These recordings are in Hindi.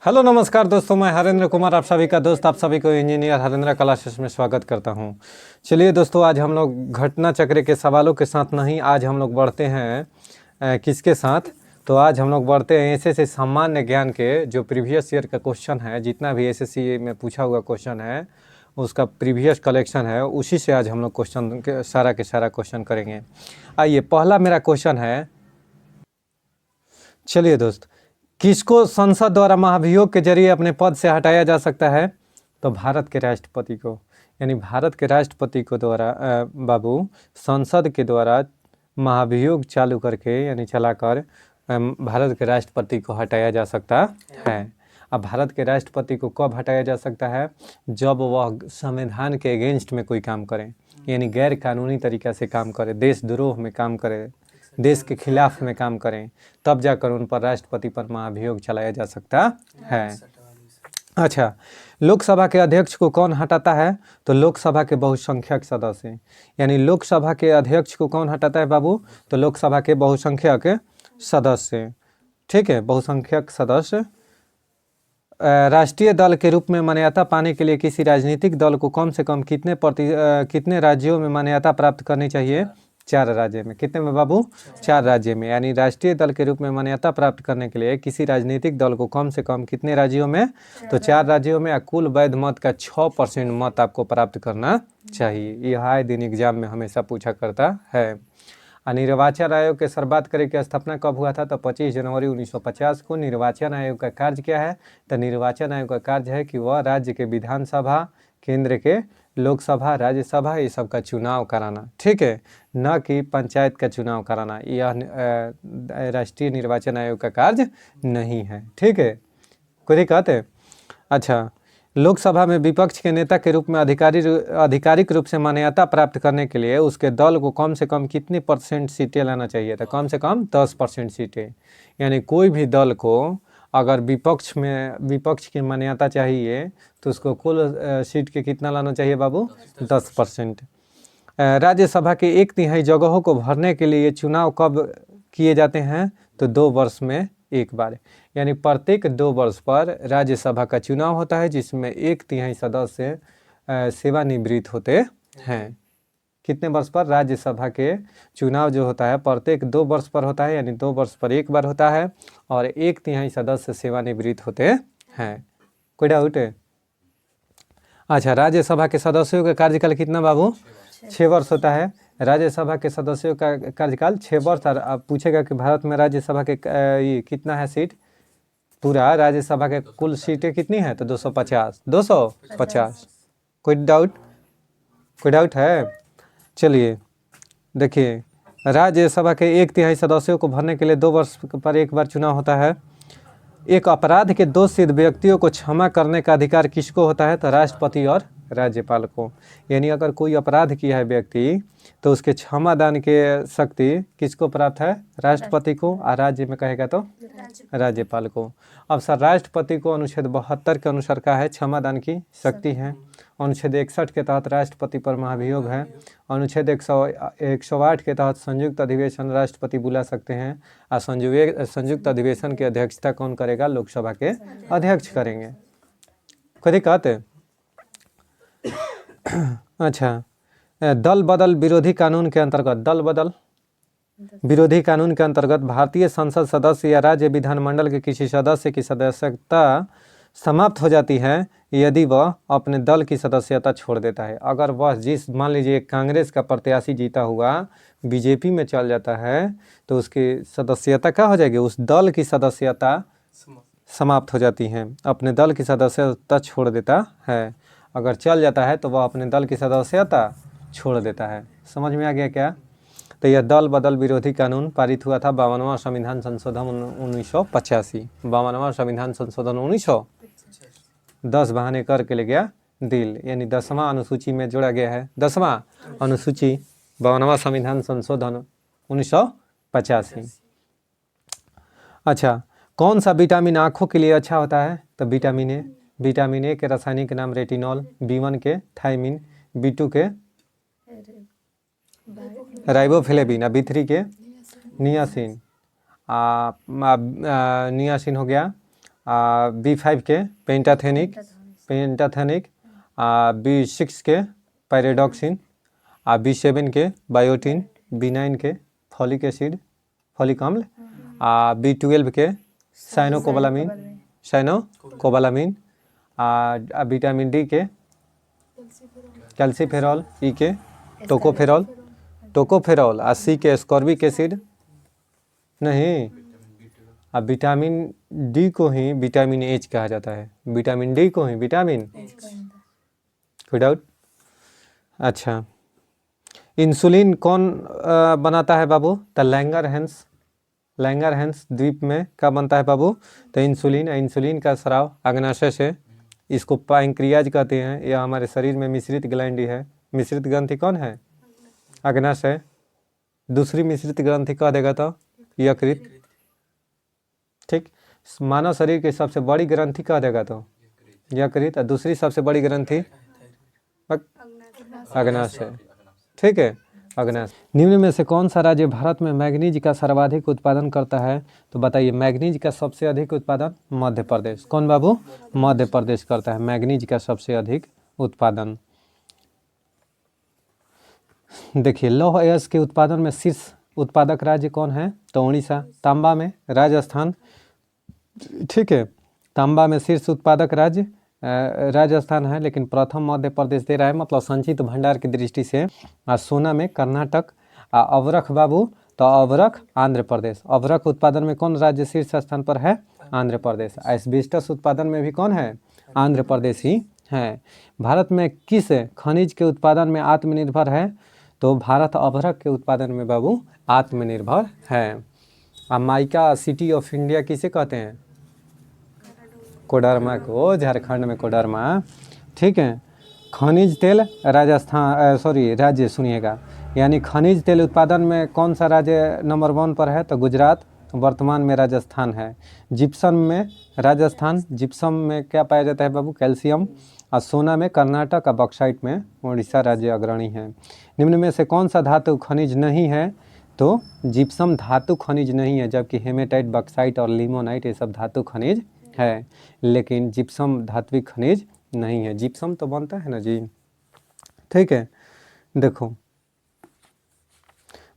हेलो नमस्कार दोस्तों, मैं हरेंद्र कुमार आप सभी का दोस्त, आप सभी को इंजीनियर हरेंद्र क्लासेस में स्वागत करता हूं। चलिए दोस्तों, आज हम लोग घटना चक्र के सवालों के साथ नहीं, आज हम लोग बढ़ते हैं किसके साथ। तो आज हम लोग बढ़ते हैं एसएससी सामान्य ज्ञान के जो प्रीवियस ईयर का क्वेश्चन है, जितना भी एसएससी में पूछा हुआ क्वेश्चन है उसका प्रीवियस कलेक्शन है, उसी से आज हम लोग क्वेश्चन के सारा क्वेश्चन करेंगे। आइए, पहला मेरा क्वेश्चन है, चलिए दोस्त, किसको संसद द्वारा महाभियोग के जरिए अपने पद से हटाया जा सकता है? तो भारत के राष्ट्रपति को, यानी भारत के राष्ट्रपति को द्वारा बाबू संसद के द्वारा महाभियोग चालू करके यानी चलाकर भारत के राष्ट्रपति को हटाया जा सकता है। अब भारत के राष्ट्रपति को कब हटाया जा सकता है? जब वह संविधान के अगेंस्ट में कोई काम करे, यानी गैर कानूनी तरीक़ा से काम करे, देशद्रोह में काम करे, देश के खिलाफ में काम करें, तब जाकर उन पर राष्ट्रपति पर महाभियोग चलाया जा सकता है। अच्छा, लोकसभा के अध्यक्ष को कौन हटाता है? तो लोकसभा के बहुसंख्यक सदस्य, यानी लोकसभा के अध्यक्ष को कौन हटाता है बाबू? तो लोकसभा के बहुसंख्यक सदस्य। ठीक है, बहुसंख्यक सदस्य। राष्ट्रीय दल के रूप में मान्यता पाने के लिए किसी राजनीतिक दल को कम से कम कितने राज्यों में मान्यता प्राप्त करनी चाहिए? 4 राज्य में। कितने में बाबू? 4 राज्य में। यानी राष्ट्रीय दल के रूप में मान्यता प्राप्त करने के लिए किसी राजनीतिक दल को कम से कम कितने राज्यों में? तो 4 राज्यों में। कुल वैध मत का 6% मत आपको प्राप्त करना चाहिए। यह आए दिन एग्जाम में हमेशा पूछा करता है। निर्वाचन आयोग के शुरुआत करे की स्थापना कब हुआ था? तो 25 जनवरी 1950 को। निर्वाचन आयोग का कार्य क्या है? तो निर्वाचन आयोग का कार्य है कि वह राज्य के विधानसभा, केंद्र के लोकसभा, राज्यसभा, ये सब का चुनाव कराना। ठीक है, न कि पंचायत का चुनाव कराना। यह राष्ट्रीय निर्वाचन आयोग का कार्य नहीं है। ठीक है, कोई दिक्कत है? अच्छा, लोकसभा में विपक्ष के नेता के रूप में आधिकारिक रूप से मान्यता प्राप्त करने के लिए उसके दल को कम से कम कितनी % सीटें लाना चाहिए? तो कम से कम 10% सीटें। यानी कोई भी दल को अगर विपक्ष की मान्यता चाहिए तो उसको कुल सीट के कितना लाना चाहिए बाबू? 10%। राज्यसभा के 1/3 जगहों को भरने के लिए चुनाव कब किए जाते हैं? तो 2 वर्ष में एक बार, यानी प्रत्येक 2 वर्ष पर राज्यसभा का चुनाव होता है, जिसमें 1/3 सदस्य सेवानिवृत्त होते हैं। कितने वर्ष पर? राज्यसभा के चुनाव जो होता है प्रत्येक 2 वर्ष पर होता है, यानी 2 वर्ष पर एक बार होता है, और 1/3 सदस्य सेवानिवृत्त होते हैं। कोई डाउट है? अच्छा, राज्यसभा के सदस्यों का कार्यकाल कितना बाबू? 6 वर्ष होता है। राज्यसभा के सदस्यों का कार्यकाल 6 वर्ष। और अब पूछेगा कि भारत में राज्यसभा के ये कितना है सीट? पूरा राज्यसभा के कुल सीटें कितनी है? तो 250। कोई डाउट है? चलिए देखिए, राज्यसभा के 1/3 सदस्यों को भरने के लिए 2 वर्ष पर एक बार चुनाव होता है। एक अपराध के दोषी व्यक्तियों को क्षमा करने का अधिकार किसको होता है? तो राष्ट्रपति और राज्यपाल को। यानी अगर कोई अपराध किया है व्यक्ति तो उसके क्षमा दान के शक्ति किसको प्राप्त है? राष्ट्रपति को। और राज्य में कहेगा तो राज्यपाल को। अब सर, राष्ट्रपति को अनुच्छेद 72 के अनुसार का है क्षमा दान की शक्ति है। अनुच्छेद 61 के तहत राष्ट्रपति पर महाभियोग है। अनुच्छेद 108 के तहत संयुक्त अधिवेशन राष्ट्रपति बुला सकते हैं। और संयुक्त अधिवेशन की अध्यक्षता कौन करेगा? लोकसभा के अध्यक्ष करेंगे। कोई दिक्कत है? अच्छा, दल बदल विरोधी कानून के अंतर्गत भारतीय संसद सदस्य या राज्य विधानमंडल के किसी सदस्य की सदस्यता समाप्त हो जाती है यदि वह अपने दल की सदस्यता छोड़ देता है। अगर वह मान लीजिए कांग्रेस का प्रत्याशी जीता हुआ बीजेपी में चल जाता है तो उसकी सदस्यता क्या हो जाएगी? उस दल की सदस्यता समाप्त हो जाती है, अपने दल की सदस्यता छोड़ देता है। अगर चल जाता है तो वह अपने दल की सदस्यता छोड़ देता है। समझ में आ गया क्या? तो यह दल बदल विरोधी कानून पारित हुआ था 52वां संविधान संशोधन 1985। 52वां संविधान संशोधन 10 बहाने करके ले गया दिल, यानी 10वां अनुसूची में जोड़ा गया है। 10वां अनुसूची 52वां संविधान संशोधन 1985। अच्छा, कौन सा विटामिन आँखों के लिए अच्छा होता है? तो विटामिन ए के रासायनिक नाम रेटिनॉल, B1 के थायमिन, B2 के राइबोफ्लेविन, B3 के नियासिन। नियासिन हो गया। B5 के पेंटाथेनिक, B6 के पैराडॉक्सिन, B7 के बायोटिन, B9 के फॉलिक एसिड फॉलिक अम्ल, B12 के साइनोकोबालामीन, विटामिन डी के कैल्सीफेरॉल, ई के टोकोफेरॉल, C के स्कॉर्बिक एसिड नहीं, अब विटामिन डी को ही विटामिन एच कहा जाता है, विटामिन डी को ही विटामिन, कोई डाउट? अच्छा, इंसुलिन कौन बनाता है बाबू? तो लैंगरहैंस द्वीप में क्या बनता है बाबू? तो इंसुलिन का स्राव अग्नाशय से, इसको पैंक्रियाज कहते हैं। यह हमारे शरीर में मिश्रित ग्लैंड है। मिश्रित ग्रंथि कौन है? अग्नाशय। दूसरी मिश्रित ग्रंथि कह देगा तो यकृत, ठीक। मानव शरीर की सबसे बड़ी ग्रंथि कह देगा तो यकृत, और दूसरी सबसे बड़ी ग्रंथि अग्नाशय, ठीक है, अग्नाशय। निम्न में से कौन सा राज्य भारत में मैग्नीज का सर्वाधिक उत्पादन करता है? तो बताइए, मैग्नीज का सबसे अधिक उत्पादन मध्य प्रदेश। कौन बाबू? मध्य प्रदेश करता है मैग्नीज का सबसे अधिक उत्पादन। देखिए, लौह अयस्क के उत्पादन में शीर्ष उत्पादक राज्य कौन है? तो उड़ीसा। तांबा में राजस्थान, ठीक है, तांबा में शीर्ष उत्पादक राज्य राजस्थान है, लेकिन प्रथम मध्य प्रदेश दे रहा है, मतलब संचित भंडार की दृष्टि से। सोना में कर्नाटक, अवरख बाबू, तो अवरख आंध्र प्रदेश। अवरख उत्पादन में कौन राज्य शीर्ष स्थान पर है? आंध्र प्रदेश। एस्बेस्टस उत्पादन में भी कौन है? आंध्र प्रदेश ही है। भारत में किस खनिज के उत्पादन में आत्मनिर्भर है? तो भारत अवरख के उत्पादन में बाबू आत्मनिर्भर है। माइका सिटी ऑफ इंडिया किसे कहते हैं? कोडरमा को, झारखंड में कोडरमा, ठीक है। खनिज तेल राज्य सुनिएगा, यानी खनिज तेल उत्पादन में कौन सा राज्य नंबर 1 पर है? तो गुजरात, वर्तमान में राजस्थान है। जिप्सम में राजस्थान, जिप्सम में क्या पाया जाता है बाबू? कैल्शियम। और सोना में कर्नाटक, और बॉक्साइट में उड़ीसा राज्य अग्रणी है। निम्न में से कौन सा धातु खनिज नहीं है? तो जिप्सम धातु खनिज नहीं है, जबकि हेमेटाइट, बॉक्साइट और लिमोनाइट ये सब धातु खनिज है, लेकिन जिप्सम धात्विक खनिज नहीं है। जिप्सम तो बनता है ना जी, ठीक है। देखो,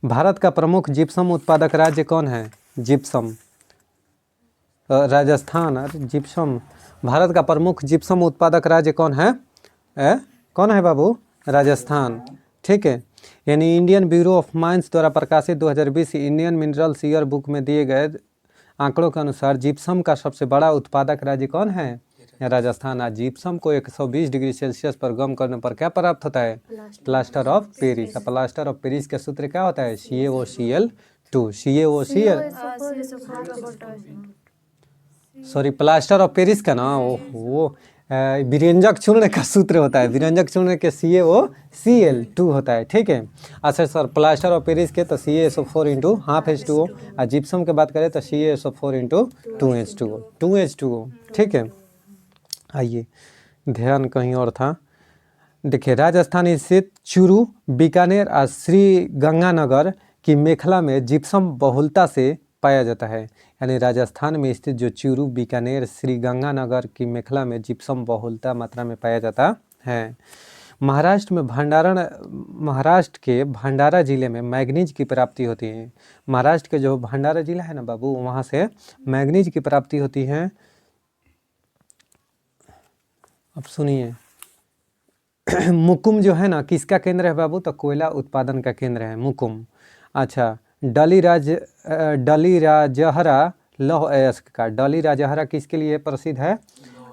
भारत का प्रमुख जिप्सम उत्पादक राज्य कौन है? जिप्सम राजस्थान। जिप्सम, भारत का प्रमुख जिप्सम उत्पादक राज्य कौन है? कौन है बाबू? राजस्थान, ठीक है। यानी इंडियन ब्यूरो ऑफ माइंस द्वारा प्रकाशित 2020 इंडियन मिनरल्स ईयर बुक में दिए गए आंकड़ों के अनुसार जिप्सम का सबसे बड़ा उत्पादक राज्य कौन है? राजस्थान। आज जिप्सम को 120 डिग्री सेल्सियस पर गर्म करने पर क्या प्राप्त होता है? Plaster of Paris. Plaster of Paris का सूत्र क्या होता है? CaOCl2। Sorry, plaster of Paris का ना वो विरंजक चूर्ण का सूत्र होता है। विरंजक चूर्ण के CaOCl2 होता है, ठीक है। अच्छा सर, प्लास्टर ऑफ पेरिस के तो CaSO4 × हाफ H2O, और जिप्सम की बात करें तो CaSO4 × 2H2O, ठीक है। आइए, ध्यान कहीं और था। देखिए, राजस्थान स्थित चूरू, बीकानेर और श्री गंगानगर की मेखला में जिप्सम बहुलता से पाया जाता है। यानी राजस्थान में स्थित जो चूरू, बीकानेर, श्री गंगानगर की मेखला में जिप्सम बहुलता मात्रा में पाया जाता है। महाराष्ट्र के भंडारा जिले में मैग्नीज की प्राप्ति होती है। महाराष्ट्र के जो भंडारा जिला है ना बाबू, वहाँ से मैग्नीज की प्राप्ति होती है। अब सुनिए, मुकुम जो है ना, किसका केंद्र है बाबू? तो कोयला उत्पादन का केंद्र है मुकुम। अच्छा, डली राजहरा लौह अयस्क का, डली राजहरा किसके लिए प्रसिद्ध है?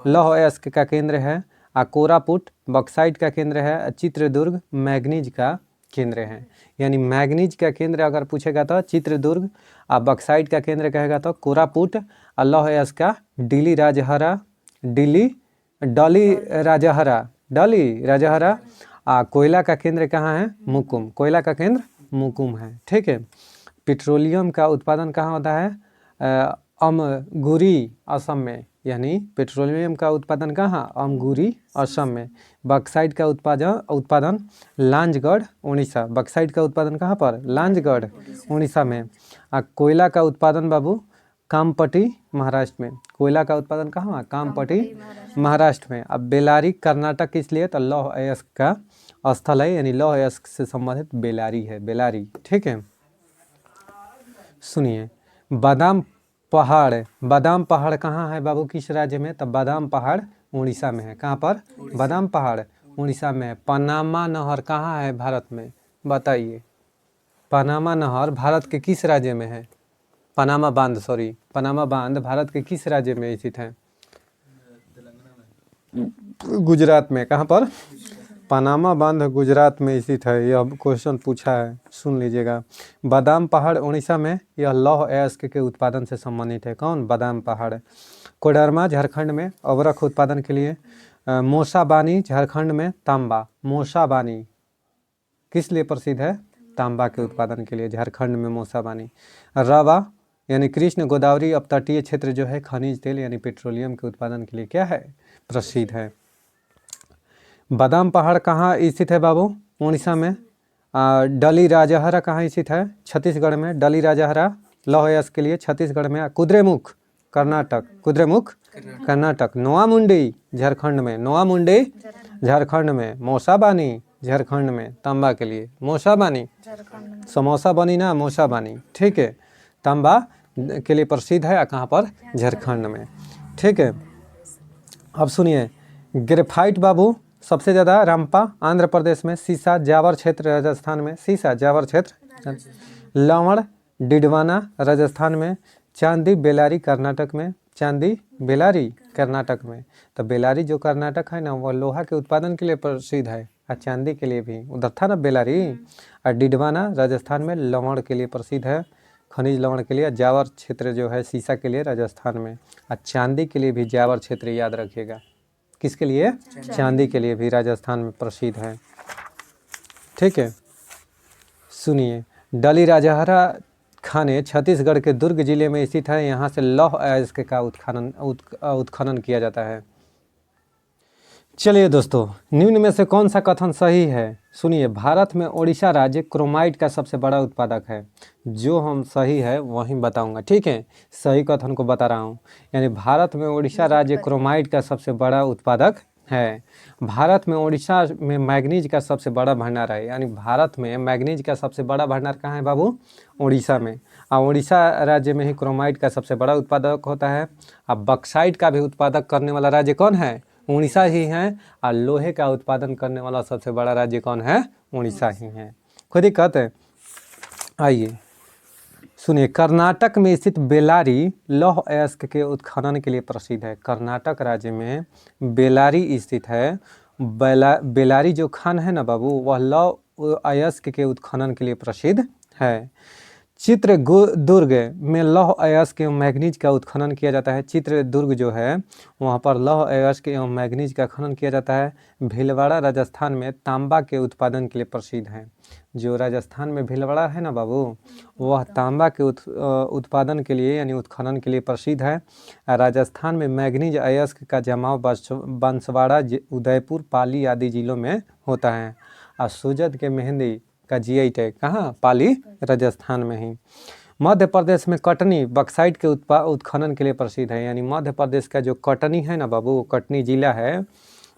लौह अयस्क का केंद्र है। कोरापुट बॉक्साइट का केंद्र है। चित्रदुर्ग मैग्नीज का केंद्र है। यानी मैग्नीज का केंद्र अगर पूछेगा तो चित्रदुर्ग, और बॉक्साइट का केंद्र कहेगा तो कोरापुट, और लौह अयस्क का डली राजहरा। कोयला का केंद्र कहाँ है? मुकुम। कोयला का केंद्र मुकुम है, ठीक है। पेट्रोलियम का उत्पादन कहाँ होता है? अमगुरी, असम में। यानी पेट्रोलियम का उत्पादन कहाँ? अमगुरी, असम में। बॉक्साइट का उत्पादन लांजगढ़, उड़ीसा। बॉक्साइट का उत्पादन कहाँ पर? लांजगढ़, उड़ीसा में। कोयला का उत्पादन बाबू कामपट्टी, महाराष्ट्र में। कोयला का उत्पादन कहाँ हुआ? कामपट्टी महाराष्ट्र में। अब बेलारी कर्नाटक किस लिए? तो लौह अयस्क का स्थल है, यानी लौह अयस्क से संबंधित बेलारी है, बेलारी। ठीक है, सुनिए, बादाम पहाड़ कहाँ है बाबू, किस राज्य में? तो बादाम पहाड़ उड़ीसा में है। कहाँ पर? बादाम पहाड़ उड़ीसा में है। पनामा नहर कहाँ है भारत में? बताइए, पनामा नहर भारत के किस राज्य में है? पनामा बांध भारत के किस राज्य में स्थित है? गुजरात में। कहाँ पर? पनामा बांध गुजरात में स्थित है। यह क्वेश्चन पूछा है, सुन लीजिएगा। बादाम पहाड़ उड़ीसा में, यह लौह अयस्क के उत्पादन से संबंधित है। कौन? बादाम पहाड़। कोडरमा झारखंड में अवरक उत्पादन के लिए। मोसाबानी झारखंड में तांबा। मोसाबानी किस लिए प्रसिद्ध है? तांबा के उत्पादन के लिए झारखंड में मोसाबानी। रवा यानी कृष्ण गोदावरी अपतटीय क्षेत्र जो है खनिज तेल यानी पेट्रोलियम के उत्पादन के लिए क्या है? प्रसिद्ध है। बादाम पहाड़ कहाँ स्थित है बाबू? उड़ीसा में। डली राजहरा कहाँ स्थित है? छत्तीसगढ़ में। डली राजहरा लौह अयस्क के लिए छत्तीसगढ़ में। कुद्रेमुख कर्नाटक। नोआमुंडी झारखंड में। नोआमुंडी झारखंड में। मौसाबानी झारखंड में तांबा के लिए। मौसाबानी समोसा बनी ना, मौसाबानी। ठीक है, तांबा के लिए प्रसिद्ध है। कहाँ पर? झारखंड में। ठीक है, अब सुनिए, ग्रेफाइट बाबू सबसे ज़्यादा रामपा आंध्र प्रदेश में। सीसा जावर क्षेत्र राजस्थान में। सीसा जावर क्षेत्र। लवण डिडवाना राजस्थान में। चांदी बेलारी कर्नाटक में। चांदी बेलारी कर्नाटक में। तो बेलारी जो कर्नाटक है ना, वह लोहा के उत्पादन के लिए प्रसिद्ध है और चांदी के लिए भी। उधर था ना बेलारी। और डिडवाना राजस्थान में लवण के लिए प्रसिद्ध है, खनिज लवण के लिए। जावर क्षेत्र जो है सीसा के लिए राजस्थान में। और चांदी के लिए भी जावर क्षेत्र याद रखिएगा। किसके लिए? चांदी के लिए भी राजस्थान में प्रसिद्ध है। ठीक है, सुनिए, डली राजहरा खाने छत्तीसगढ़ के दुर्ग जिले में स्थित है। यहाँ से लौह अयस्क का उत्खनन किया जाता है। चलिए दोस्तों, निम्न में से कौन सा कथन सही है? सुनिए, भारत में ओडिशा राज्य क्रोमाइट का सबसे बड़ा उत्पादक है। जो हम सही है वही बताऊंगा। ठीक है, सही कथन को बता रहा हूँ। यानी भारत में ओडिशा राज्य क्रोमाइट का सबसे बड़ा उत्पादक है। भारत में ओडिशा में मैग्नीज का सबसे बड़ा भंडार है। यानी भारत में मैग्नीज का सबसे बड़ा भंडार कहाँ है बाबू? उड़ीसा में। और उड़ीसा राज्य में ही क्रोमाइट का सबसे बड़ा उत्पादक होता है। अब बक्साइट का भी उत्पादक करने वाला राज्य कौन है? उड़ीसा ही है। और लोहे का उत्पादन करने वाला सबसे बड़ा राज्य कौन है? उड़ीसा ही है। खुद ही कहते हैं। आइए सुनिए, कर्नाटक में स्थित बेलारी लौह अयस्क के उत्खनन के लिए प्रसिद्ध है। कर्नाटक राज्य में बेलारी स्थित है। बेलारी जो खान है ना बाबू, वह लौह अयस्क के उत्खनन के लिए प्रसिद्ध है। चित्रदुर्ग में लौह अयस्क एवं मैग्नीज का उत्खनन किया जाता है। चित्रदुर्ग जो है वहाँ पर लौह अयस्क एवं मैग्नीज का खनन किया जाता है। भीलवाड़ा राजस्थान में तांबा के उत्पादन के लिए प्रसिद्ध है। जो राजस्थान में भीलवाड़ा है ना बाबू, वह तांबा के उत्पादन के लिए यानी उत्खनन के लिए प्रसिद्ध है। राजस्थान में मैग्नीज अयस्क का जमाव बांसवाड़ा, उदयपुर, पाली आदि जिलों में होता है। और सुजत के मेहंदी का जीआई टैग कहाँ? पाली राजस्थान में ही। मध्य प्रदेश में कटनी बक्साइट के उत्खनन के लिए प्रसिद्ध है। यानी मध्य प्रदेश का जो कटनी है ना बाबू, कटनी जिला है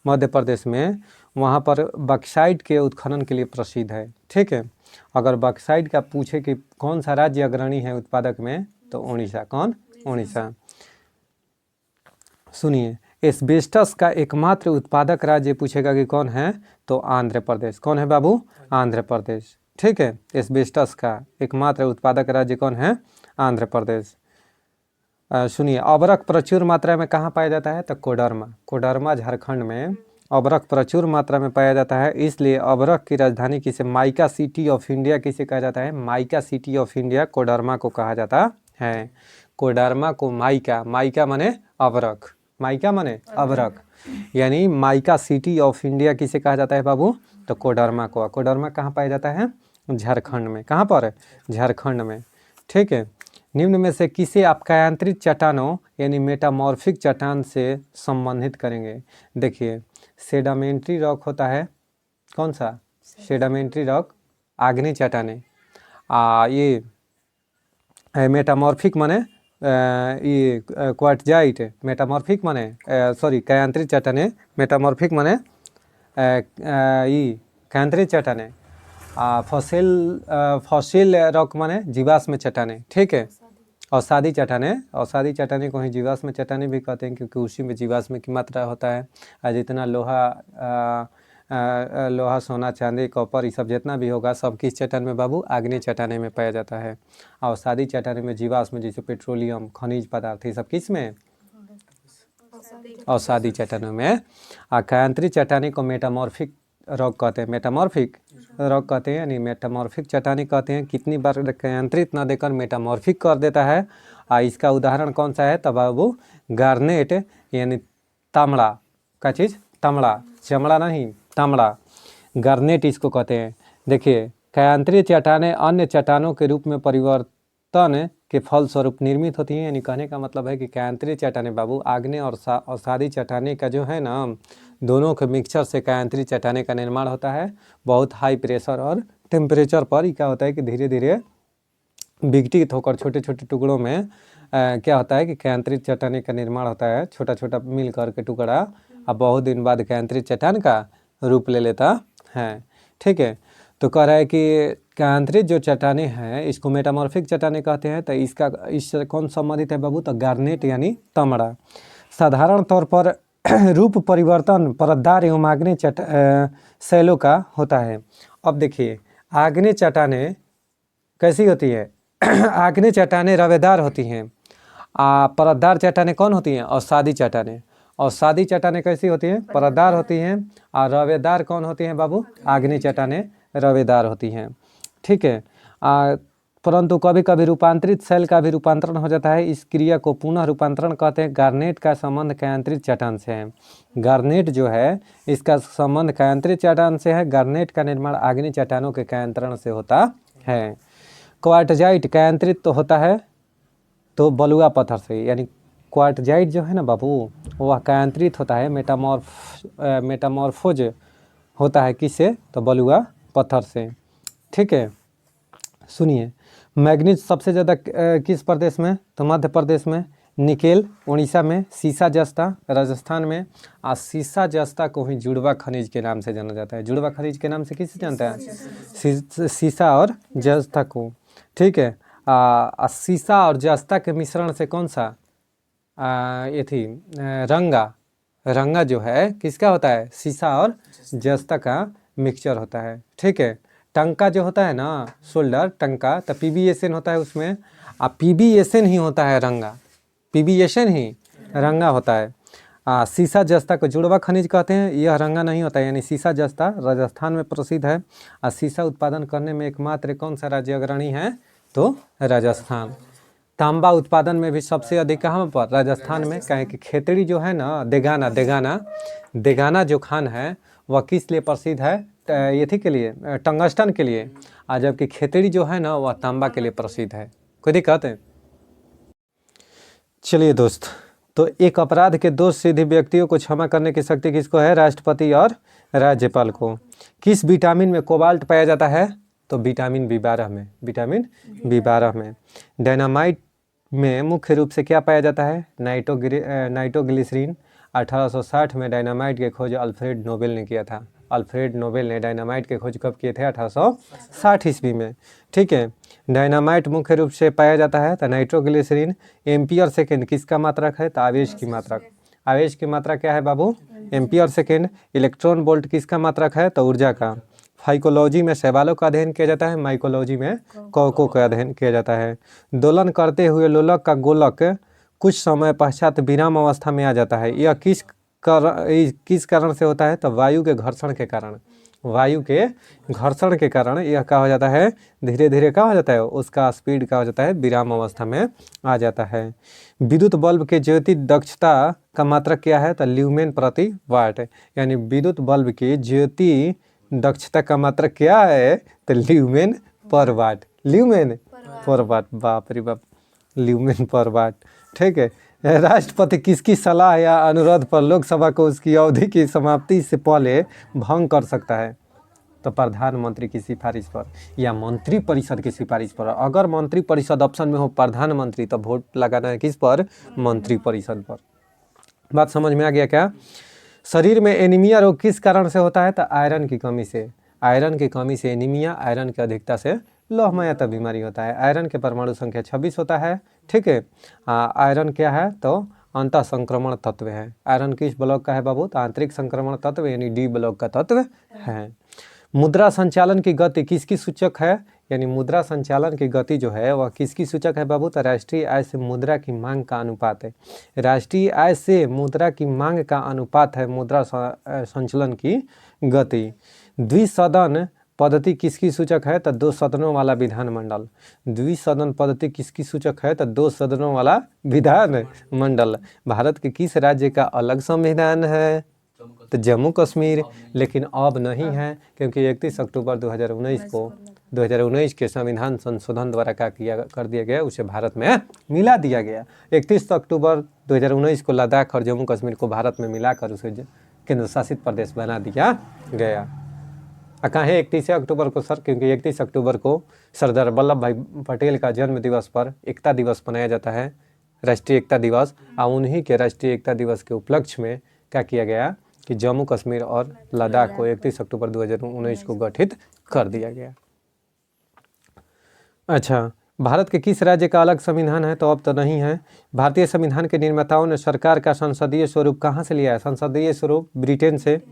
मध्य प्रदेश में, वहाँ पर बक्साइट के उत्खनन के लिए प्रसिद्ध है। ठीक है, अगर बक्साइट का पूछे कि कौन सा राज्य अग्रणी है उत्पादक में, तो उड़ीसा। कौन? उड़ीसा। सुनिए, एस्बेस्टस का एकमात्र उत्पादक राज्य पूछेगा कि कौन है, तो आंध्र प्रदेश। कौन है बाबू? आंध्र प्रदेश। ठीक है, एस्बेस्टस का एकमात्र उत्पादक राज्य कौन है? आंध्र प्रदेश। सुनिए, अबरक प्रचुर मात्रा में कहाँ पाया जाता है, तो कोडरमा झारखंड में अबरक प्रचुर मात्रा में पाया जाता है। इसलिए अबरक की राजधानी किसे? माइका सिटी ऑफ इंडिया किसे कहा जाता है? Mica city of India Koderma को कहा जाता है। कोडरमा को माइका माने अबरक, माइका माने अबरक, यानी माइका सिटी ऑफ इंडिया किसे कहा जाता है बाबू? तो कोडरमा को। कोडरमा कहाँ पाया जाता है? झारखंड में। कहाँ पर? झारखंड में। ठीक है, निम्न में से किसे अपकायांतरित चट्टानों यानी मेटामॉर्फिक चट्टान से संबंधित करेंगे? देखिए, सेडामेंट्री रॉक होता है। कौन सा? सेडामेंट्री रॉक, आग्नेय चट्टानें। ये मेटामॉर्फिक माने ये क्वार्टजाइट मेटामॉर्फिक माने सॉरी कायांतरित चट्टाने मेटामॉर्फिक माने ये कायांतरित चट्टाने फॉसिल रॉक माने जीवाश्म चट्टाने, ठीक है। अवसादी चट्टाने को ही जीवाश्म चट्टाने भी कहते हैं, क्योंकि उसी में जीवाश्म की मात्रा होता है। जितना लोहा सोना चांदी कॉपर ये सब जितना भी होगा सब किस चट्टान में बाबू? आग्नेय चट्टाने में पाया जाता है। अवसादी चट्टाने में जीवाश्म जैसे पेट्रोलियम खनिज पदार्थ ये सब किस में? अवसादी चट्टानों में। कायांतरित चट्टाने को मेटामॉर्फिक रॉक कहते हैं, मेटामॉर्फिक रॉक कहते हैं, यानी मेटामॉर्फिक चट्टानी कहते हैं। कितनी बार कायांतरित न देकर मेटामॉर्फिक कर देता है। इसका उदाहरण कौन सा है? तब बाबू गार्नेट यानी तांबड़ा का चीज़, तांबड़ा, चमड़ा नहीं, तांबड़ा, गार्नेट इसको कहते हैं। देखिए कायांतरित चट्टानें अन्य चट्टानों के रूप में परिवर्तन के फलस्वरूप निर्मित होती हैं। यानी कहने का मतलब है कि कायांतरित चट्टानें बाबू आग्नेय और अवसादी चट्टानें का जो है ना, दोनों के मिक्सचर से कायांतरित चट्टानें का निर्माण होता है। बहुत हाई प्रेशर और टेम्परेचर पर क्या होता है कि धीरे धीरे विघटित होकर छोटे छोटे टुकड़ों में क्या होता है कि कायांतरित चट्टाने का निर्माण होता है। छोटा छोटा मिल करके टुकड़ा अब बहुत दिन बाद कायांतरित चट्टान का रूप ले लेता है, ठीक है। तो कह रहा है कि कायांतरित जो चट्टाने हैं इसको मेटामॉर्फिक चट्टाने कहते हैं। तो इससे कौन संबंधित है बाबू? तो गार्नेट यानी तांबड़ा। साधारण तौर पर रूप परिवर्तन परतदार एवं आग्नेय शैलों का होता है। अब देखिए आग्नेय चट्टाने कैसी होती है? आग्नेय चट्टाने रवेदार होती हैं। परतदार चट्टाने कौन होती हैं? अवसादी चट्टाने। अवसादी चट्टाने कैसी होती हैं? परतदार होती हैं। और रवेदार कौन होती हैं बाबू? आग्नेय चट्टाने रवेदार होती हैं, ठीक है। परंतु कभी कभी रूपांतरित शैल का भी रूपांतरण हो जाता है। इस क्रिया को पुनः रूपांतरण कहते हैं। गार्नेट का संबंध कायांतरित चट्टान से है। गार्नेट जो है इसका संबंध कायांतरित चट्टान से है। गार्नेट का निर्माण आग्नेय चट्टानों के कायांतरण से होता है। क्वार्टजाइट कायांतरित तो होता है तो बलुआ पत्थर से, यानी क्वार्टजाइट जो है ना बाबू वह कायांतरित होता है, मेटामॉर्फोज होता है किससे? तो बलुआ पत्थर से, ठीक है। सुनिए मैग्नीज सबसे ज़्यादा किस प्रदेश में? तो मध्य प्रदेश में, निकेल उड़ीसा में, सीसा जस्ता राजस्थान में। और सीसा जस्ता को ही जुड़वा खनिज के नाम से जाना जाता है। जुड़वा खनिज के नाम से किसे जानता है? सीसा और जस्ता को, ठीक है। सीसा और जस्ता के मिश्रण से कौन सा ये थी रंगा जो है किसका होता है? सीसा और जस्ता का मिक्सचर होता है, ठीक है। टंका जो होता है ना, शोल्डर टंका, तो PbSN होता है उसमें। PbSN ही होता है रंगा, PbSN ही रंगा होता है। सीसा जस्ता को जुड़वा खनिज कहते हैं। यह रंगा नहीं होता है, यानी सीसा जस्ता राजस्थान में प्रसिद्ध है। सीसा उत्पादन करने में एकमात्र कौन सा राज्य अग्रणी है? तो राजस्थान। तांबा उत्पादन में भी सबसे अधिक कहाँ पर? राजस्थान में। कहें कि खेतड़ी जो है ना, देगाना जो खान है वह किस लिए प्रसिद्ध है? ये थी के लिए, टंगस्टन के लिए। जबकि खेतड़ी जो है ना वह तांबा के लिए प्रसिद्ध है। कोई दिक्कत है? चलिए दोस्त, तो एक अपराध के दोष सिद्ध व्यक्तियों को क्षमा करने की शक्ति किसको है? राष्ट्रपति और राज्यपाल को। किस विटामिन में कोबाल्ट पाया जाता है? तो विटामिन B12 में, विटामिन B12 में। डायनामाइट में मुख्य रूप से क्या पाया जाता है? नाइट्रोग्लिसरीन। 1860 में डायनामाइट की खोज अल्फ्रेड नोबेल ने किया था। अल्फ्रेड नोबेल ने डायनामाइट की खोज कब किए थे? 1860 ईस्वी में, ठीक है। डायनामाइट मुख्य रूप से पाया जाता है तो नाइट्रोग्लिसरीन। एम्पियर सेकेंड किसका मात्रक है? तो आवेश की मात्रक। आवेश की मात्रा क्या है बाबू? Ampere second. इलेक्ट्रॉन वोल्ट किसका मात्रक है? तो ऊर्जा का। फाइकोलॉजी में शैवालों का अध्ययन किया जाता है। माइकोलॉजी में कौकों का अध्ययन किया जाता है। दोलन करते हुए लोलक का गोलक कुछ समय पश्चात विराम अवस्था में आ जाता है। यह किस कारण से होता है? तो वायु के घर्षण के कारण। वायु के घर्षण के कारण यह क्या हो जाता है? धीरे धीरे क्या हो जाता है? उसका स्पीड क्या हो जाता है? विराम अवस्था में आ जाता है। विद्युत बल्ब के ज्योति दक्षता का मात्रक क्या है? तो ल्यूमेन प्रति वाट। यानी विद्युत बल्ब की ज्योति दक्षता का मात्रक क्या है? तो ल्यूमेन पर वाट। ल्यूमेन पर वाट, बाप रे बाप, ल्यूमेन पर वाट, ठीक है। राष्ट्रपति किसकी सलाह या अनुरोध पर लोकसभा को उसकी अवधि की समाप्ति से पहले भंग कर सकता है? तो प्रधानमंत्री की सिफारिश पर या मंत्री परिषद की सिफारिश पर। अगर मंत्री परिषद ऑप्शन में हो प्रधानमंत्री तो वोट लगाना है किस पर? मंत्री परिषद पर। बात समझ में आ गया क्या? शरीर में एनीमिया रोग किस कारण से होता है? तो आयरन की कमी से। आयरन की कमी से एनीमिया, आयरन की अधिकता से लोहमयता बीमारी होता है। आयरन के परमाणु संख्या 26 होता है, ठीक है। आयरन क्या है? तो अंतः संक्रमण तत्व है। आयरन किस ब्लॉक का है बाबू? तो आंतरिक संक्रमण तत्व यानी डी ब्लॉक का तत्व है। मुद्रा संचालन की गति किसकी सूचक है? यानी मुद्रा संचालन की गति जो है वह किसकी सूचक है बाबू? तो राष्ट्रीय आय से मुद्रा की मांग का अनुपात है। राष्ट्रीय आय से मुद्रा की मांग का अनुपात है मुद्रा संचालन की गति। द्विसदन पद्धति किसकी सूचक है? तो 2 सदनों वाला विधानमंडल। द्विसदन पद्धति किसकी सूचक है? तो 2 सदनों वाला विधानमंडल। भारत के किस राज्य का अलग संविधान है? तो जम्मू कश्मीर। लेकिन अब नहीं है क्योंकि 31 अक्टूबर 2019 के संविधान संशोधन द्वारा क्या किया कर दिया गया, उसे भारत में मिला दिया गया। 31 अक्टूबर 2019 को लद्दाख और जम्मू कश्मीर को भारत में मिलाकर उसे केंद्र शासित प्रदेश बना दिया गया। कहाँ 31 अक्टूबर को सर? क्योंकि 31 अक्टूबर को सरदार वल्लभ भाई पटेल का जन्म दिवस पर एकता दिवस मनाया जाता है, राष्ट्रीय एकता दिवस। और उन्हीं के राष्ट्रीय एकता दिवस के उपलक्ष्य में क्या किया गया कि जम्मू कश्मीर और लद्दाख को 31 अक्टूबर 2019 को गठित कर दिया गया। अच्छा, भारत के किस राज्य का अलग संविधान है? तो अब तो नहीं है। भारतीय संविधान के निर्माताओं ने सरकार का संसदीय स्वरूप कहाँ से लिया है? संसदीय स्वरूप ब्रिटेन से,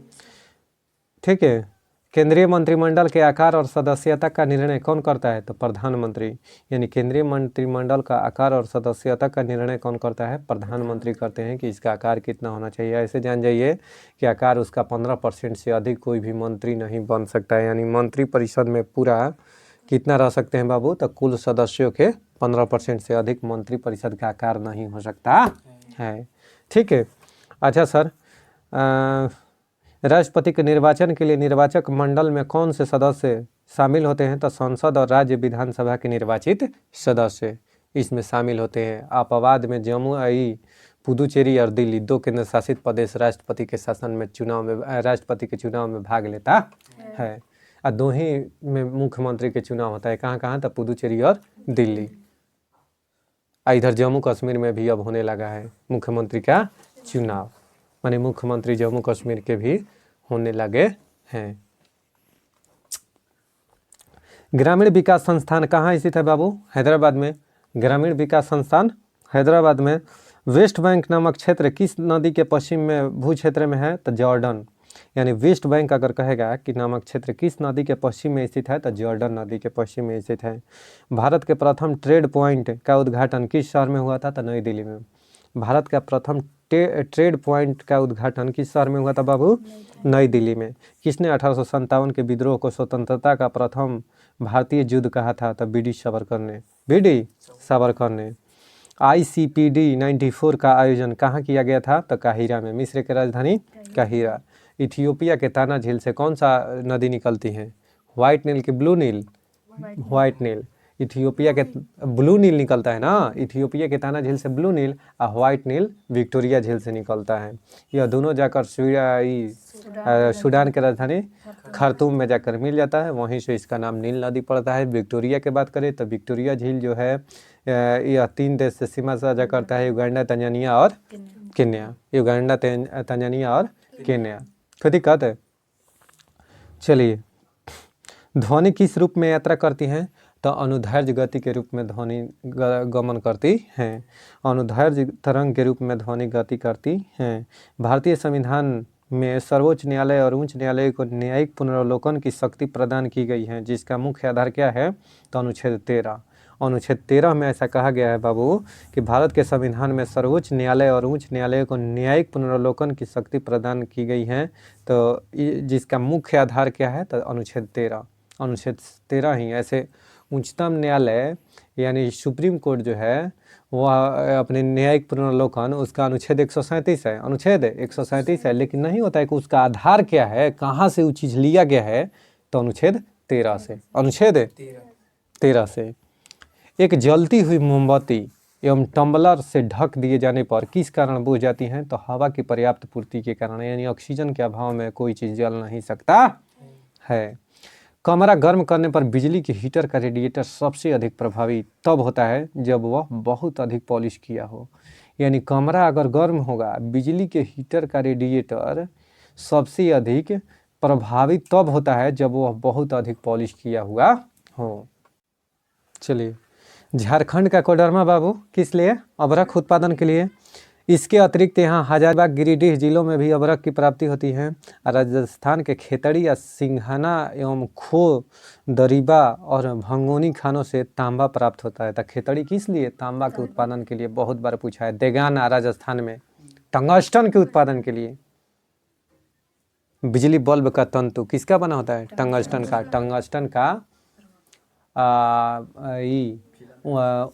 ठीक है। केंद्रीय मंत्रिमंडल के आकार और सदस्यता का निर्णय कौन करता है? तो प्रधानमंत्री। यानी केंद्रीय मंत्रिमंडल का आकार और सदस्यता का निर्णय कौन करता है? प्रधानमंत्री करते हैं कि इसका आकार कितना होना चाहिए। ऐसे जान जाइए कि आकार उसका 15% से अधिक कोई भी मंत्री नहीं बन सकता है। यानी मंत्री परिषद में पूरा कितना रह सकते हैं बाबू? तो कुल सदस्यों के 15% से अधिक मंत्री परिषद का आकार नहीं हो सकता है, ठीक है। अच्छा सर, राष्ट्रपति के निर्वाचन के लिए निर्वाचक मंडल में कौन से सदस्य शामिल होते हैं? तो संसद और राज्य विधानसभा के निर्वाचित सदस्य इसमें शामिल होते हैं। अपवाद में जम्मू, पुदुचेरी और दिल्ली 2 केंद्र शासित प्रदेश राष्ट्रपति के शासन में राष्ट्रपति के चुनाव में भाग लेता है। और 2 ही में मुख्यमंत्री के चुनाव होता है। कहाँ कहाँ? तो पुदुचेरी और दिल्ली। इधर जम्मू कश्मीर में भी अब होने लगा है मुख्यमंत्री का चुनाव, माने मुख्यमंत्री जम्मू कश्मीर के भी होने लगे हैं। ग्रामीण विकास संस्थान कहाँ स्थित है बाबू? हैदराबाद में। ग्रामीण विकास संस्थान हैदराबाद में। वेस्ट बैंक नामक क्षेत्र किस नदी के पश्चिम में भू क्षेत्र में है? तो जॉर्डन। यानी वेस्ट बैंक अगर कहेगा कि नामक क्षेत्र किस नदी के पश्चिम में स्थित है? तो जॉर्डन नदी के पश्चिम में स्थित है। भारत के प्रथम ट्रेड पॉइंट का उद्घाटन किस शहर में हुआ था? तो नई दिल्ली में। भारत का प्रथम ट्रेड पॉइंट का उद्घाटन किस शहर में हुआ था बाबू? नई दिल्ली में। किसने 1857 के विद्रोह को स्वतंत्रता का प्रथम भारतीय युद्ध कहा था? तो बी डी सावरकर ने। ICPD 94 का आयोजन कहाँ किया गया था? तो काहिरा में। मिस्र की राजधानी काहिरा। इथियोपिया के ताना झील से कौन सा नदी निकलती है? व्हाइट नील की ब्लू नील? व्हाइट नील। इथियोपिया के ब्लू नील निकलता है ना, इथियोपिया के ताना झील से ब्लू नील और व्हाइट नील विक्टोरिया झील से निकलता है। यह दोनों जाकर सूडान की राजधानी खार्तूम में जाकर मिल जाता है, वहीं से इसका नाम नील नदी पड़ता है। विक्टोरिया की बात करें तो विक्टोरिया झील जो है यह 3 देश से सीमा साझा करता है, युगांडा, तंजानिया और केन्या। युगांडा, तंजानिया और केन्या। कोई दिक्कत है? चलिए, ध्वनि किस रूप में यात्रा करती हैं? तो अनुदैर्घ्य गति के रूप में ध्वनि गमन करती हैं। अनुदैर्घ्य तरंग के रूप में ध्वनि गति करती हैं। भारतीय संविधान में सर्वोच्च न्यायालय और उच्च न्यायालय को न्यायिक पुनरावलोकन की शक्ति प्रदान की गई है, जिसका मुख्य आधार क्या है? तो अनुच्छेद 13। अनुच्छेद 13 में ऐसा कहा गया है बाबू कि भारत के संविधान में सर्वोच्च न्यायालय और उच्च न्यायालय को न्यायिक पुनरावलोकन की शक्ति प्रदान की गई है। तो जिसका मुख्य आधार क्या है? तो अनुच्छेद 13। अनुच्छेद 13 ही ऐसे उच्चतम न्यायालय यानी सुप्रीम कोर्ट जो है वह अपने न्यायिक पुनर्लोकन उसका अनुच्छेद 137 है। अनुच्छेद 137 है, लेकिन नहीं होता है कि उसका आधार क्या है, कहाँ से वो चीज़ लिया गया है? तो अनुच्छेद 13 से। अनुच्छेद 13 से। एक जलती हुई मोमबत्ती एवं टम्बलर से ढक दिए जाने पर किस कारण बुझ जाती हैं? तो हवा की पर्याप्त पूर्ति के कारण, यानी ऑक्सीजन के अभाव में कोई चीज़ जल नहीं सकता है। कमरा गर्म करने पर बिजली के हीटर का रेडिएटर सबसे अधिक प्रभावी तब होता है जब वह बहुत अधिक पॉलिश किया हो। यानी कमरा अगर गर्म होगा, बिजली के हीटर का रेडिएटर सबसे अधिक प्रभावी तब होता है जब वह बहुत अधिक पॉलिश किया हुआ हो। चलिए, झारखंड का कोडरमा बाबू किस लिए? अबरख उत्पादन के लिए। इसके अतिरिक्त यहाँ हजारीबाग, गिरिडीह जिलों में भी अबरख की प्राप्ति होती है। राजस्थान के खेतड़ी या सिंघाना एवं खो, दरीबा और भंगोनी खानों से तांबा प्राप्त होता है। तो खेतड़ी किस लिए? तांबा के उत्पादन के लिए, बहुत बार पूछा है। देगाना राजस्थान में टंगस्टन के उत्पादन के लिए। बिजली बल्ब का तंतु किसका बना होता है? टंगस्टन का। टंगस्टन का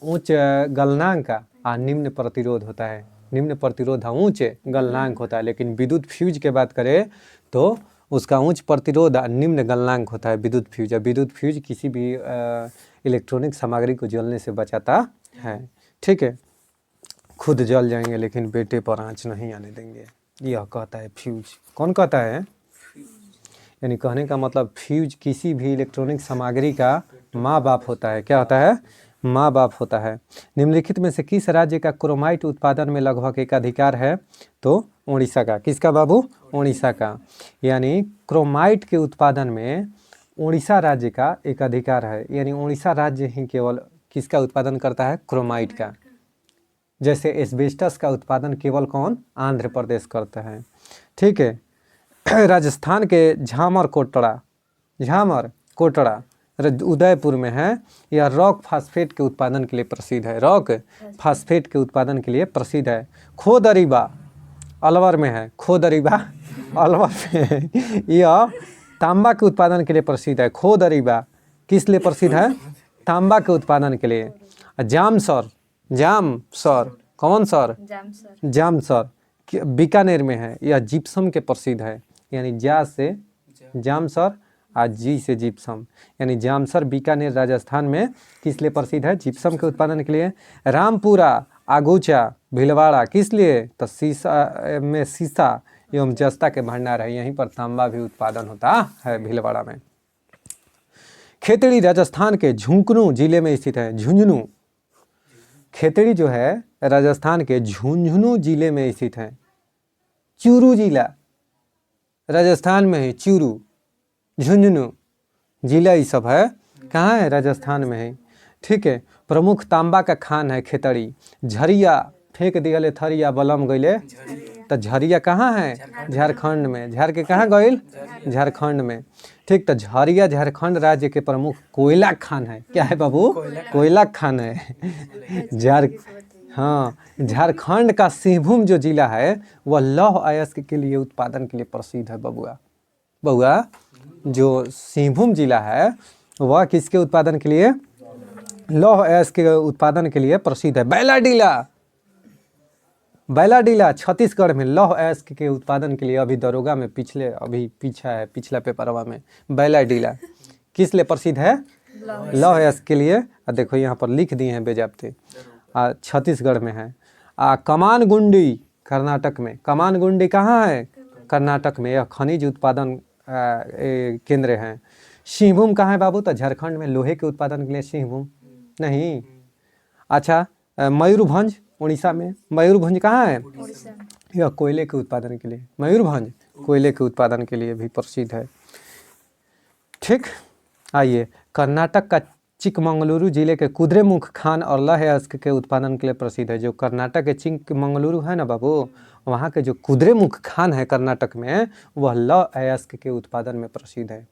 उच्च गलनांक का निम्न प्रतिरोध होता है। निम्न प्रतिरोध उच्च गलनांक होता है, लेकिन विद्युत फ्यूज की बात करें तो उसका उच्च प्रतिरोध निम्न गलनांक होता है विद्युत फ्यूज। विद्युत फ्यूज किसी भी इलेक्ट्रॉनिक सामग्री को जलने से बचाता है। ठीक है, खुद जल जाएंगे लेकिन बेटे पर आँच नहीं आने देंगे, यह कहता है फ्यूज। कौन कहता है? यानी कहने का मतलब फ्यूज किसी भी इलेक्ट्रॉनिक सामग्री का माँ बाप होता है। क्या होता है? माँ बाप होता है। निम्नलिखित में से किस राज्य का क्रोमाइट उत्पादन में लगभग एकाधिकार है? तो उड़ीसा का। किसका बाबू? उड़ीसा का। यानी क्रोमाइट के उत्पादन में उड़ीसा राज्य का एकाधिकार है। यानी उड़ीसा राज्य ही केवल किसका उत्पादन करता है? क्रोमाइट का। जैसे एस्बेस्टस का उत्पादन केवल कौन? आंध्र प्रदेश करता है। ठीक है, राजस्थान के झामर कोटड़ा उदयपुर में है। यह रॉक फास्फेट के उत्पादन के लिए प्रसिद्ध है। रॉक फास्फेट के उत्पादन के लिए प्रसिद्ध है। खोदरीबा अलवर में है। खोदरीबा अलवर में है। यह तांबा के उत्पादन के लिए प्रसिद्ध है। खोदरीबा किस लिए प्रसिद्ध है? तांबा के उत्पादन के लिए। जामसर कौन सर? जामसर बीकानेर में है। यह जिप्सम के प्रसिद्ध है। यानी जा से जामसर और जी से जिप्सम। यानी जामसर बीकानेर राजस्थान में किस लिए प्रसिद्ध है? जिप्सम के उत्पादन के लिए। रामपुरा आगूचा भीलवाड़ा किस लिए? तो सीसा एवं जस्ता के भंडार है। यहीं पर तांबा भी उत्पादन होता है, भीलवाड़ा में। खेतड़ी राजस्थान के झुंझुनू जिले में स्थित है। झुंझुनू खेतड़ी जो है राजस्थान के झुंझुनू जिले में स्थित है। चूरू जिला राजस्थान में है। चूरू, झुंझुनू जिला ये सब है। कहाँ है? राजस्थान में है। ठीक है, प्रमुख तांबा का खान है खेतड़ी। झरिया फेंक दिगले थरिया बलम गईले। तो झरिया कहाँ है? झारखंड में। झार के कहाँ गईल? झारखंड में। ठीक, तो झरिया झारखंड राज्य के प्रमुख कोयला खान है। क्या है बाबू? कोयला खान है। हाँ, झारखंड का सिंहभूम जो जिला है वह लौह अयस्क के लिए उत्पादन के लिए प्रसिद्ध है। बबुआ जो सिंहभूम जिला है वह किसके उत्पादन के लिए? लौह अयस्क के उत्पादन के लिए प्रसिद्ध है। बैलाडीला छत्तीसगढ़ में लौह अयस्क के उत्पादन के लिए अभी दरोगा में पिछला पेपरवा में बैलाडीला किस लिए प्रसिद्ध है? लौह अयस्क के लिए। देखो यहाँ पर लिख दिए हैं बेजाबते। छत्तीसगढ़ में है। कमानगुंडी कर्नाटक में। कमानगुंडी कहाँ है? कर्नाटक में। यह खनिज उत्पादन केंद्र हैं। सिंहभूम कहाँ है बाबू? तो झारखंड में लोहे के उत्पादन के लिए सिंहभूम नहीं। अच्छा, मयूरभंज उड़ीसा में। मयूरभंज कहाँ है? यह कोयले के उत्पादन के लिए। मयूरभंज कोयले के उत्पादन के लिए भी प्रसिद्ध है। ठीक, आइए, कर्नाटक का चिकमंगलुरु जिले के कुद्रेमुख खान और लौह अयस्क के उत्पादन के लिए प्रसिद्ध है। जो कर्नाटक के चिकमंगलुरु है ना बाबू, वहाँ के जो कुद्रेमुख खान है कर्नाटक में, वह लौह अयस्क के उत्पादन में प्रसिद्ध है।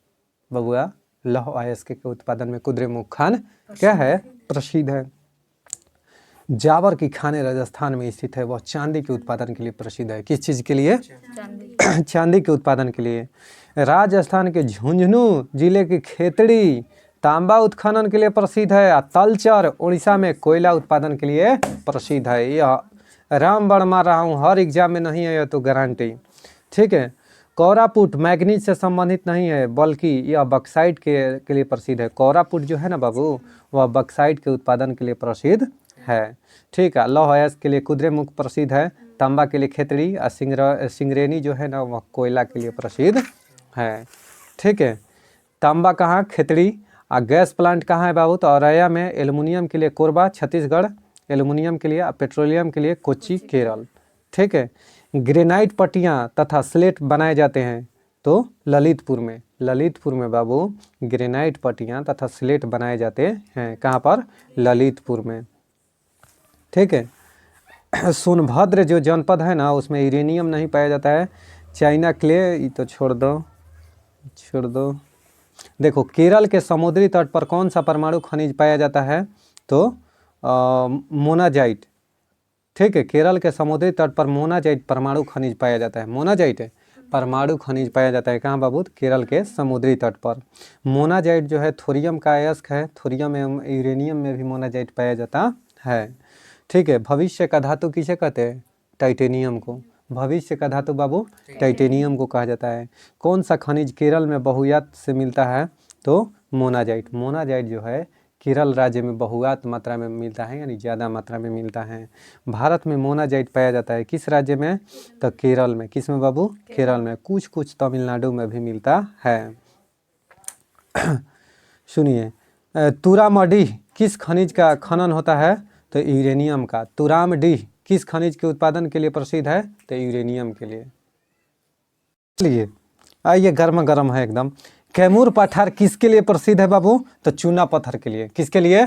बबुआ, लौह अयस्क के उत्पादन में कुद्रेमुख खान क्या है? प्रसिद्ध है। जावर की खाने राजस्थान में स्थित है। वह चांदी के उत्पादन के लिए प्रसिद्ध है। किस चीज़ के लिए? चांदी के उत्पादन के लिए। राजस्थान के झुंझुनू जिले की खेतड़ी तांबा उत्खनन के लिए प्रसिद्ध है। तलचर उड़ीसा में कोयला उत्पादन के लिए प्रसिद्ध है। यह राम बड़ मार रहा हूँ, हर एग्जाम में नहीं है तो गारंटी। ठीक है, कोरापुट मैग्नीज से संबंधित नहीं है, बल्कि यह बक्साइट के लिए प्रसिद्ध है। कोरापुट जो है ना बाबू, वह बक्साइट के उत्पादन के लिए प्रसिद्ध है। ठीक है, लौह अयस्क के लिए कुद्रेमुख प्रसिद्ध है। तांबा के लिए खेतड़ी और सिंगरेनी जो है ना वह कोयला के लिए प्रसिद्ध है। ठीक है, तांबा कहाँ, खेतड़ी। गैस प्लांट कहाँ है बाबू, तो औरैया में। एल्युमिनियम के लिए कोरबा छत्तीसगढ़, एल्युमिनियम के लिए। पेट्रोलियम के लिए कोच्चि केरल। ठीक है। ग्रेनाइट पट्टियाँ तथा स्लेट बनाए जाते हैं तो ललितपुर में। ललितपुर में बाबू ग्रेनाइट पट्टियाँ तथा स्लेट बनाए जाते हैं। कहाँ पर, ललितपुर में। ठीक है। सोनभद्र जो जनपद है ना उसमें यूरेनियम नहीं पाया जाता है। चाइना क्ले, ये तो छोड़ दो। देखो केरल के समुद्री तट पर कौन सा परमाणु खनिज पाया जाता है, तो मोनाजाइट। ठीक है। केरल के समुद्री तट पर मोनाजाइट परमाणु खनिज पाया जाता है। मोनाजाइट है परमाणु खनिज पाया जाता है। कहाँ बाबू, केरल के समुद्री तट पर। मोनाजाइट जो है थोरियम का अयस्क है। थोरियम एवं यूरेनियम में भी मोनाजाइट पाया जाता है। ठीक है। भविष्य का धातु किसे कहते हैं, टाइटेनियम को। भविष्य का धातु बाबू टाइटेनियम को कहा जाता है। कौन सा खनिज केरल में बहुतायत से मिलता है, तो मोनाजाइट। मोनाजाइट जो है केरल राज्य में बहुतायत मात्रा में मिलता है, यानी ज़्यादा मात्रा में मिलता है। भारत में मोनाजाइट पाया जाता है किस राज्य में, तो केरल में। किस में बाबू, केरल में। कुछ तमिलनाडु में भी मिलता है। सुनिए, तुरामडीह किस खनिज का खनन होता है, तो यूरेनियम का। तुरामडीह किस खनिज के उत्पादन के लिए प्रसिद्ध है, तो यूरेनियम के लिए। चलिए आइए, गर्मा गर्म है एकदम। कैमूर पठार किसके लिए प्रसिद्ध है बाबू, तो चूना पत्थर के लिए। किसके लिए,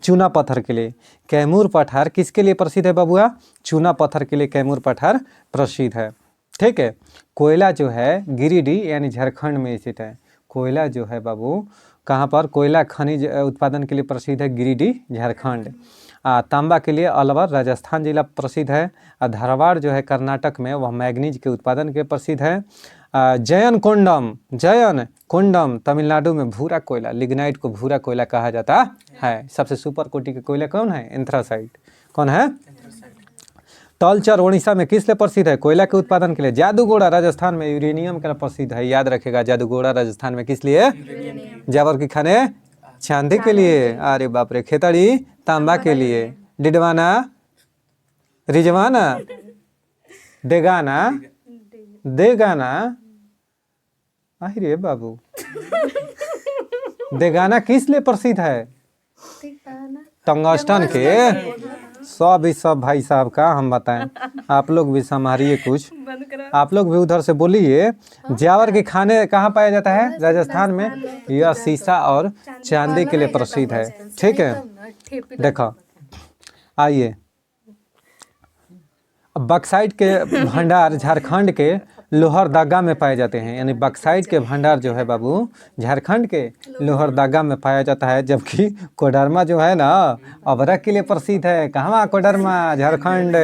चूना पत्थर के लिए। कैमूर पठार किसके लिए प्रसिद्ध है बाबूआ, चूना पत्थर के लिए कैमूर पठार प्रसिद्ध है। ठीक है। कोयला जो है गिरिडीह यानी झारखंड में स्थित है। कोयला जो है बाबू कहाँ पर, कोयला खनिज उत्पादन के लिए प्रसिद्ध है गिरिडीह झारखंड। तांबा के लिए अलवर राजस्थान जिला प्रसिद्ध है। धारवाड़ जो है कर्नाटक में, वह मैग्नीज के उत्पादन के प्रसिद्ध है। जयन कोंडम तमिलनाडु में भूरा कोयला, लिग्नाइट को भूरा कोयला कहा जाता है। सबसे सुपर कोटि के कोयला कौन है, एंथ्रासाइट। कौन है, तलचर उड़ीसा में किस लिए प्रसिद्ध है, कोयला के उत्पादन के लिए। जादूगोड़ा राजस्थान में यूरेनियम के लिए प्रसिद्ध है। याद रखेगा, जादूगोड़ा राजस्थान में किस लिए, जावर की खाने चांदी के लिए। अरे बाप रे। खेतड़ी तांबा के लिए। डिडवाना रिजवाना देगाना अरे बाबू देगाना किस लिए प्रसिद्ध है, टंगस्टन के। सब भाई साहब का हम बताएं, आप लोग भी संभालिए कुछ, आप लोग भी उधर से बोलिए। जावर के खाने कहाँ पाया जाता है, राजस्थान में। यह शीशा और चांदी के लिए प्रसिद्ध है। ठीक है। देखो आइए, बक्साइट के भंडार झारखंड के लोहरदगा में पाए जाते हैं। यानी बक्साइट के भंडार जो है बाबू झारखंड के लोहरदगा में पाया जाता है। जबकि कोडरमा जो है ना अबरख के लिए प्रसिद्ध है। कहाँ, कोडरमा झारखंड।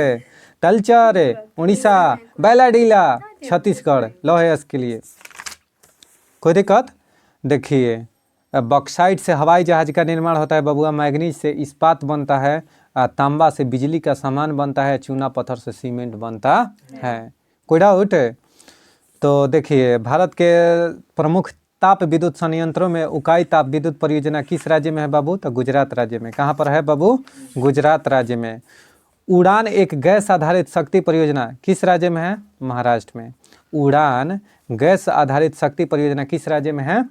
तलचर उड़ीसा, बैलाडीला छत्तीसगढ़ लौह के लिए। कोई दिक्कत। देखिए, बॉक्साइट से हवाई जहाज का निर्माण होता है बबुआ। मैग्नीज से इस्पात बनता है। तांबा से बिजली का सामान बनता है। चूना पत्थर से सीमेंट बनता है। कोई डाउट। तो देखिए, भारत के प्रमुख ताप विद्युत संयंत्रों में उकाई ताप विद्युत परियोजना किस राज्य में है बाबू, तो गुजरात राज्य में। कहाँ पर है बाबू, गुजरात राज्य में। उड़ान एक गैस आधारित शक्ति परियोजना किस राज्य में है, महाराष्ट्र में। उड़ान गैस आधारित शक्ति परियोजना किस राज्य में है,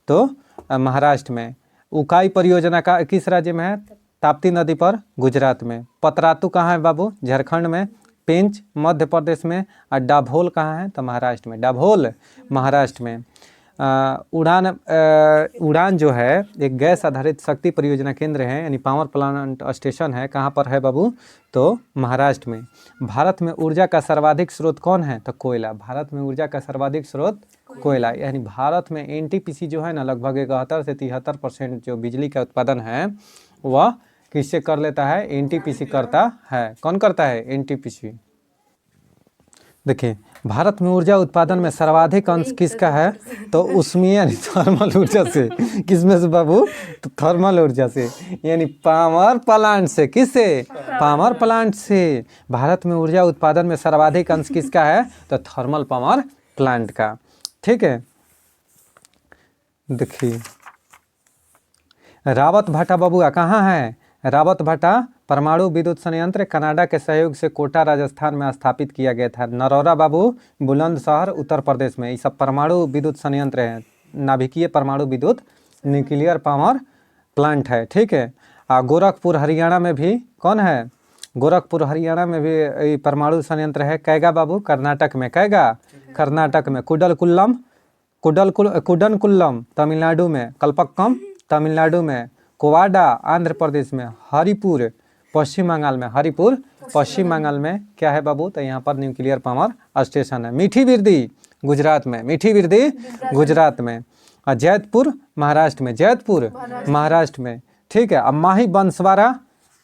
तो महाराष्ट्र में। उकाई परियोजना का किस राज्य में है, ताप्ती नदी पर, गुजरात में। पतरातू कहाँ है बाबू, झारखंड में। पेंच मध्य प्रदेश में। और डाभोल कहाँ है, तो महाराष्ट्र में। डाभोल महाराष्ट्र में। उड़ान जो है एक गैस आधारित शक्ति परियोजना केंद्र है, यानी पावर प्लांट स्टेशन है। कहाँ पर है बाबू, तो महाराष्ट्र में। भारत में ऊर्जा का सर्वाधिक स्रोत कौन है, तो कोयला। भारत में ऊर्जा का सर्वाधिक स्रोत कोयला। यानी भारत में एनटीपीसी जो है ना लगभग 71 से 73% जो बिजली का उत्पादन है वह किससे कर लेता है, एनटीपीसी करता है। कौन करता है, एनटीपीसी। देखिए, भारत में ऊर्जा उत्पादन में सर्वाधिक अंश किसका है, तो उष्मीय यानी थर्मल ऊर्जा से। किसमें से बाबू, तो थर्मल ऊर्जा से, यानी पावर प्लांट से। किससे, पावर प्लांट से। भारत में ऊर्जा उत्पादन में सर्वाधिक अंश किसका है, तो थर्मल पावर प्लांट का। ठीक है। देखिए, रावत भाटा बबुआ कहाँ है, रावत भाटा परमाणु विद्युत संयंत्र कनाडा के सहयोग से कोटा राजस्थान में स्थापित किया गया था। नरौरा बाबू बुलंदशहर उत्तर प्रदेश में। ये सब परमाणु विद्युत संयंत्र हैं। नाभिकीय परमाणु विद्युत न्यूक्लियर पावर प्लांट है। ठीक है। गोरखपुर हरियाणा में भी कौन है? गोरखपुर हरियाणा में भी परमाणु संयंत्र है। कैगा बाबू? कर्नाटक में। कैगा? कर्नाटक में। कुडनकुल्लम तमिलनाडु में। कल्पक्कम तमिलनाडु में। कोवाडा आंध्र प्रदेश में। हरिपुर पश्चिम बंगाल में। हरिपुर पश्चिम बंगाल में क्या है बाबू? तो यहाँ पर न्यूक्लियर पावर स्टेशन है। मीठी बिरदी गुजरात में। मीठी बिरदी गुजरात में। जैतपुर महाराष्ट्र में। जैतपुर महाराष्ट्र में। ठीक है। अब माही बंसवाड़ा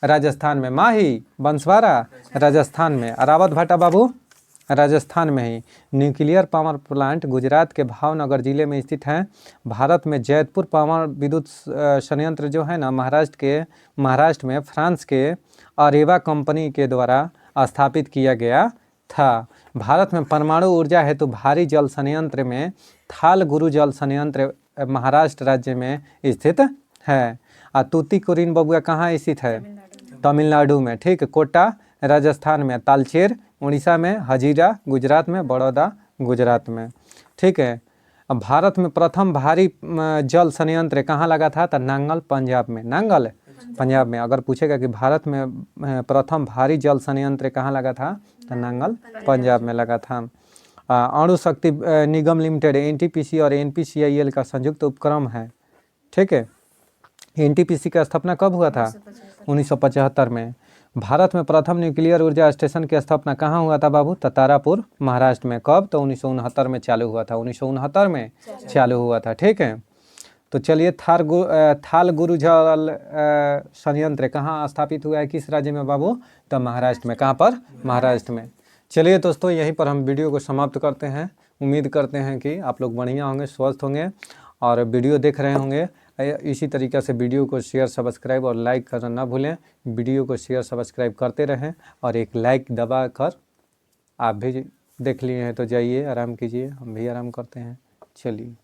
राजस्थान में। माही बंसवाड़ा राजस्थान में। रावत भाटा बाबू राजस्थान में ही। न्यूक्लियर पावर प्लांट गुजरात के भावनगर जिले में स्थित है। भारत में जैतपुर पावर विद्युत संयंत्र जो है ना महाराष्ट्र में फ्रांस के अरेवा कंपनी के द्वारा स्थापित किया गया था। भारत में परमाणु ऊर्जा हेतु भारी जल संयंत्र में थाल गुरु जल संयंत्र महाराष्ट्र राज्य में स्थित है। तूतीकोरिन बबुआ कहाँ स्थित है? तमिलनाडु में। ठीक है। कोटा राजस्थान में। तालचेर उड़ीसा में। हजीरा गुजरात में। बड़ौदा गुजरात में। ठीक है। अब भारत में प्रथम भारी जल संयंत्र कहाँ लगा था? तो नांगल पंजाब में। नांगल पंजाब में। अगर पूछेगा कि भारत में प्रथम भारी जल संयंत्र कहाँ लगा था? तो नांगल पंजाब में लगा था। अणु शक्ति निगम लिमिटेड एनटीपीसी और एनपीसीआईएल का संयुक्त उपक्रम है। ठीक है। एनटीपीसी का स्थापना कब हुआ था? 1975 में। भारत में प्रथम न्यूक्लियर ऊर्जा स्टेशन की स्थापना कहाँ हुआ था बाबू? तो तारापुर महाराष्ट्र में। कब? तो 1969 में चालू हुआ था। 1969 में चालू हुआ था। ठीक है। तो चलिए थाल गुरु जल संयंत्र कहाँ स्थापित हुआ है? किस राज्य में बाबू? तो महाराष्ट्र में। कहाँ पर? महाराष्ट्र में। चलिए दोस्तों यहीं पर हम वीडियो को समाप्त करते हैं। उम्मीद करते हैं कि आप लोग बढ़िया होंगे, स्वस्थ होंगे और वीडियो देख रहे होंगे। इसी तरीक़े से वीडियो को शेयर, सब्सक्राइब और लाइक करना ना भूलें। वीडियो को शेयर, सब्सक्राइब करते रहें और एक लाइक दबा कर आप भी देख लिए हैं तो जाइए आराम कीजिए, हम भी आराम करते हैं। चलिए।